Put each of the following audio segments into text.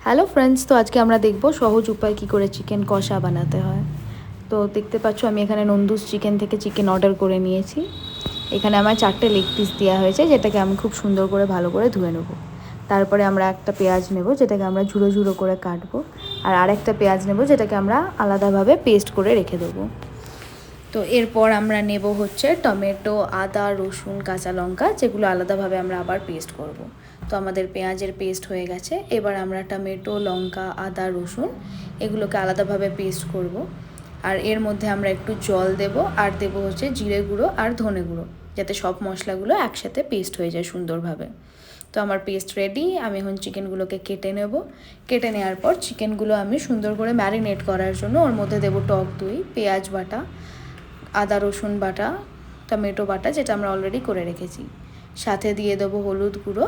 Hello friends, তো আজকে আমরা দেখব সহজ উপায় কী করে চিকেন কষা বানাতে হয়। তো দেখতে পাচ্ছ আমি এখানে নন্দুস চিকেন থেকে চিকেন অর্ডার করে নিয়েছি। এখানে আমার 4টে লেগ পিস দেওয়া হয়েছে, যেটাকে আমি খুব সুন্দর করে ভালো করে ধুয়ে নেব। তারপরে আমরা একটা পেঁয়াজ নেব, যেটাকে আমরা ঝুড়ো ঝুড়ো করে কাটবো। আর আরেকটা পেঁয়াজ নেব, যেটাকে আমরা আলাদাভাবে পেস্ট করে রেখে দেবো। তো এরপর আমরা নেব হচ্ছে টমেটো, আদা, রসুন, কাঁচা লঙ্কা, যেগুলো আলাদাভাবে আমরা আবার পেস্ট করব। তো আমাদের পেঁয়াজের পেস্ট হয়ে গেছে। এবার আমরা টমেটো, লঙ্কা, আদা, রসুন এগুলোকে আলাদাভাবে পেস্ট করব। আর এর মধ্যে আমরা একটু জল দেব, আর দেব হচ্ছে জিরে গুঁড়ো আর ধনে গুঁড়ো, যাতে সব মশলাগুলো একসাথে পেস্ট হয়ে যায় সুন্দরভাবে। তো আমার পেস্ট রেডি। আমি এখন চিকেনগুলোকে কেটে নেব। কেটে নেওয়ার পর চিকেনগুলো আমি সুন্দর করে ম্যারিনেট করার জন্য ওর মধ্যে দেবো টক দই, পেঁয়াজ বাটা, আদা রসুন বাটা, টমেটো বাটা, যেটা আমরা অলরেডি করে রেখেছি। সাথে দিয়ে দেবো হলুদ গুঁড়ো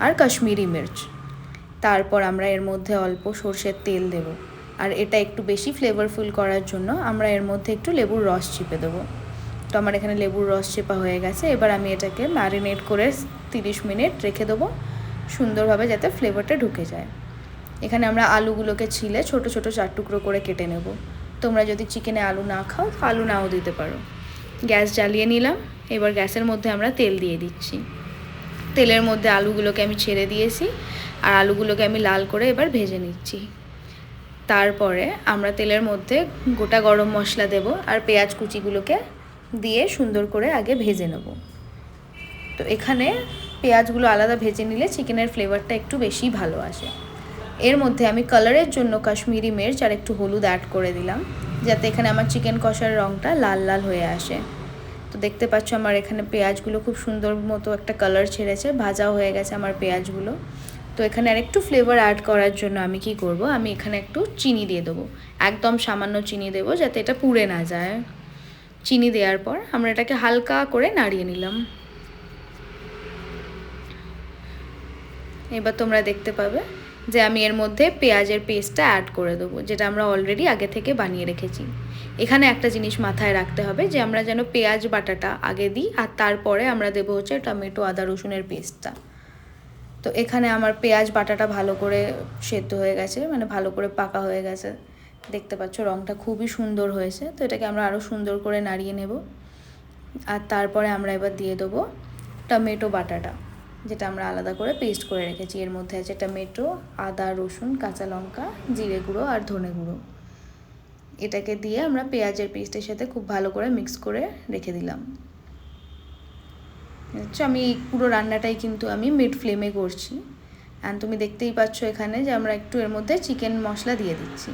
আর কাশ্মীরি মির্চ। তারপর আমরা এর মধ্যে অল্প সর্ষের তেল দেব। আর এটা একটু বেশি ফ্লেভারফুল করার জন্য আমরা এর মধ্যে একটু লেবুর রস চিপে দেবো। তো আমার এখানে লেবুর রস চেপা হয়ে গেছে। এবার আমি এটাকে ম্যারিনেট করে 30 মিনিট রেখে দেবো সুন্দরভাবে, যাতে ফ্লেভারটা ঢুকে যায়। এখানে আমরা আলুগুলোকে ছিলে ছোট ছোট 4 টুকরো করে কেটে নেব। তোমরা যদি চিকেনে আলু না খাও, আলু নাও দিতে পারো। গ্যাস জ্বালিয়ে নিলাম। এবার গ্যাসের মধ্যে আমরা তেল দিয়ে দিচ্ছি। তেলের মধ্যে আলুগুলোকে আমি ছেড়ে দিয়েছি, আর আলুগুলোকে আমি লাল করে এবার ভেজে নিচ্ছি। তারপরে আমরা তেলের মধ্যে গোটা গরম মশলা দেব, আর পেঁয়াজ কুচিগুলোকে দিয়ে সুন্দর করে আগে ভেজে নেব। তো এখানে পেঁয়াজগুলো আলাদা ভেজে নিলে চিকেনের ফ্লেভারটা একটু বেশি ভালো আসে। এর মধ্যে আমি কালারের জন্য কাশ্মীরি মির্চ আর একটু হলুদ অ্যাড করে দিলাম, যাতে এখানে আমার চিকেন কষার রঙটা লাল লাল হয়ে আসে। তো দেখতে পাচ্ছ আমার এখানে পেঁয়াজগুলো খুব সুন্দর মতো একটা কালার ছেড়েছে, ভাজাও হয়ে গেছে আমার পেঁয়াজগুলো। তো এখানে আর একটু ফ্লেভার অ্যাড করার জন্য আমি কি করব, আমি এখানে একটু চিনি দিয়ে দেবো। একদম সামান্য চিনি দেবো, যাতে এটা পুড়ে না যায়। চিনি দেওয়ার পর আমরা এটাকে হালকা করে নাড়িয়ে নিলাম। এবার তোমরা দেখতে পাবে যে আমি এর মধ্যে পেঁয়াজের পেস্টটা অ্যাড করে দেবো, যেটা আমরা অলরেডি আগে থেকে বানিয়ে রেখেছি। এখানে একটা জিনিস মাথায় রাখতে হবে, যে আমরা যেন পেঁয়াজ বাটাটা আগে দিই, আর তারপরে আমরা দেবো হচ্ছে টমেটো, আদা, রসুনের পেস্টটা। তো এখানে আমার পেঁয়াজ বাটাটা ভালো করে সেদ্ধ হয়ে গেছে, মানে ভালো করে পাকা হয়ে গেছে। দেখতে পাচ্ছ রঙটা খুবই সুন্দর হয়েছে। তো এটাকে আমরা আরও সুন্দর করে নাড়িয়ে নেব। আর তারপরে আমরা এবার দিয়ে দেবো টমেটো বাটাটা, যেটা আমরা আলাদা করে পেস্ট করে রেখেছি। এর মধ্যে আছে টমেটো, আদা, রসুন, কাঁচা লঙ্কা, জিরে গুঁড়ো আর ধনে গুঁড়ো। এটাকে দিয়ে আমরা পেঁয়াজের পেস্টের সাথে খুব ভালো করে মিক্স করে রেখে দিলাম। আমি এই পুরো রান্নাটাই কিন্তু আমি মিড ফ্লেমে করছি। অ্যান্ড তুমি দেখতেই পাচ্ছ এখানে যে আমরা একটু এর মধ্যে চিকেন মশলা দিয়ে দিচ্ছি,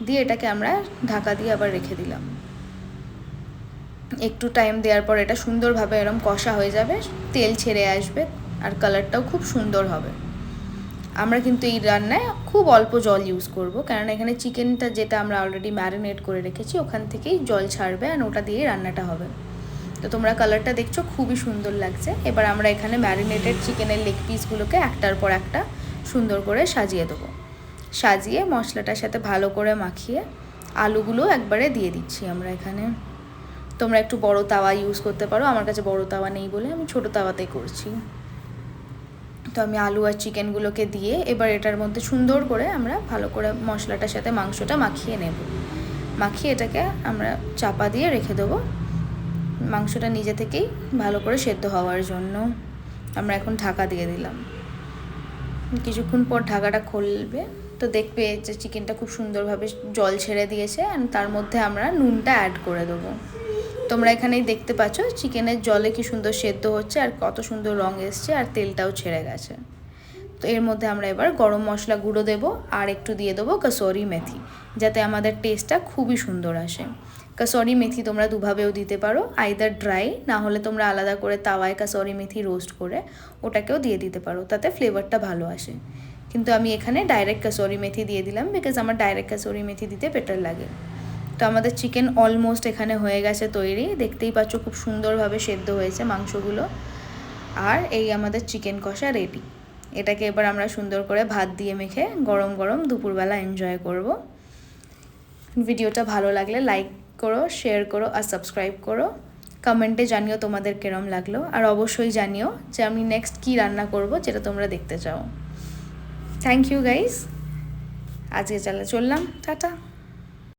দিয়ে এটাকে আমরা ঢাকা দিয়ে আবার রেখে দিলাম। একটু টাইম দেওয়ার পর এটা সুন্দরভাবে এরকম কষা হয়ে যাবে, তেল ছেড়ে আসবে, আর কালারটাও খুব সুন্দর হবে। আমরা কিন্তু এই রান্নায় খুব অল্প জল ইউজ করব, কারণ এখানে চিকেনটা যেটা আমরা অলরেডি ম্যারিনেট করে রেখেছি ওখান থেকেই জল ছাড়বে, আর ওটা দিয়েই রান্নাটা হবে। তো তোমরা কালারটা দেখছো খুবই সুন্দর লাগছে। এবার আমরা এখানে ম্যারিনেটেড চিকেনের লেগ পিসগুলোকে একটার পর একটা সুন্দর করে সাজিয়ে দেবো। সাজিয়ে মশলাটার সাথে ভালো করে মাখিয়ে আলুগুলো একবারে দিয়ে দিচ্ছি আমরা এখানে। তোমরা একটু বড় তাওয়া ইউজ করতে পারো, আমার কাছে বড় তাওয়া নেই বলে আমি ছোট তাওয়াতেই করছি। তো আমি আলু আর চিকেনগুলোকে দিয়ে এবার এটার মধ্যে সুন্দর করে আমরা ভালো করে মশলাটার সাথে মাংসটা মাখিয়ে নেব। মাখিয়ে এটাকে আমরা চাপা দিয়ে রেখে দেবো মাংসটা নিজে থেকেই ভালো করে সেদ্ধ হওয়ার জন্য। আমরা এখন ঢাকা দিয়ে দিলাম। কিছুক্ষণ পর ঢাকাটা খুলবে, তো দেখবে যে চিকেনটা খুব সুন্দরভাবে জল ছেড়ে দিয়েছে, আর তার মধ্যে আমরা নুনটা অ্যাড করে দেবো। তোমরা এখানেই দেখতে পাচ্ছ চিকেনের জলে কি সুন্দর সেদ্ধ হচ্ছে, আর কত সুন্দর রং এসছে, আর তেলটাও ছেড়ে গেছে। তো এর মধ্যে আমরা এবার গরম মশলা গুঁড়ো দেবো, আর একটু দিয়ে দেবো কসুরি মেথি, যাতে আমাদের টেস্টটা খুবই সুন্দর আসে। কসুরি মেথি তোমরা দুভাবেও দিতে পারো, আইদার ড্রাই, না হলে তোমরা আলাদা করে তাওয়ায় কসুরি মেথি রোস্ট করে ওটাকেও দিয়ে দিতে পারো, তাতে ফ্লেভারটা ভালো আসে। কিন্তু আমি এখানে ডাইরেক্ট কসুরি মেথি দিয়ে দিলাম, বিকজ আমার ডাইরেক্ট কসুরি মেথি দিতে বেটার লাগে। তো আমাদের চিকেন অলমোস্ট এখানে হয়ে গেছে তৈরি। দেখতেই পাচ্ছ খুব সুন্দরভাবে সেদ্ধ হয়েছে মাংসগুলো, আর এই আমাদের চিকেন কষা রেডি। এটাকে এবার আমরা সুন্দর করে ভাত দিয়ে মেখে গরম গরম দুপুরবেলা এনজয় করব। ভিডিওটা ভালো লাগলে লাইক করো, শেয়ার করো আর সাবস্ক্রাইব করো। কমেন্টে জানিও তোমাদের কেরম লাগলো, আর অবশ্যই জানিও যে আমি নেক্সট কী রান্না করব, যেটা তোমরা দেখতে চাও। Thank you guys. আজকে চললাম, টাটা।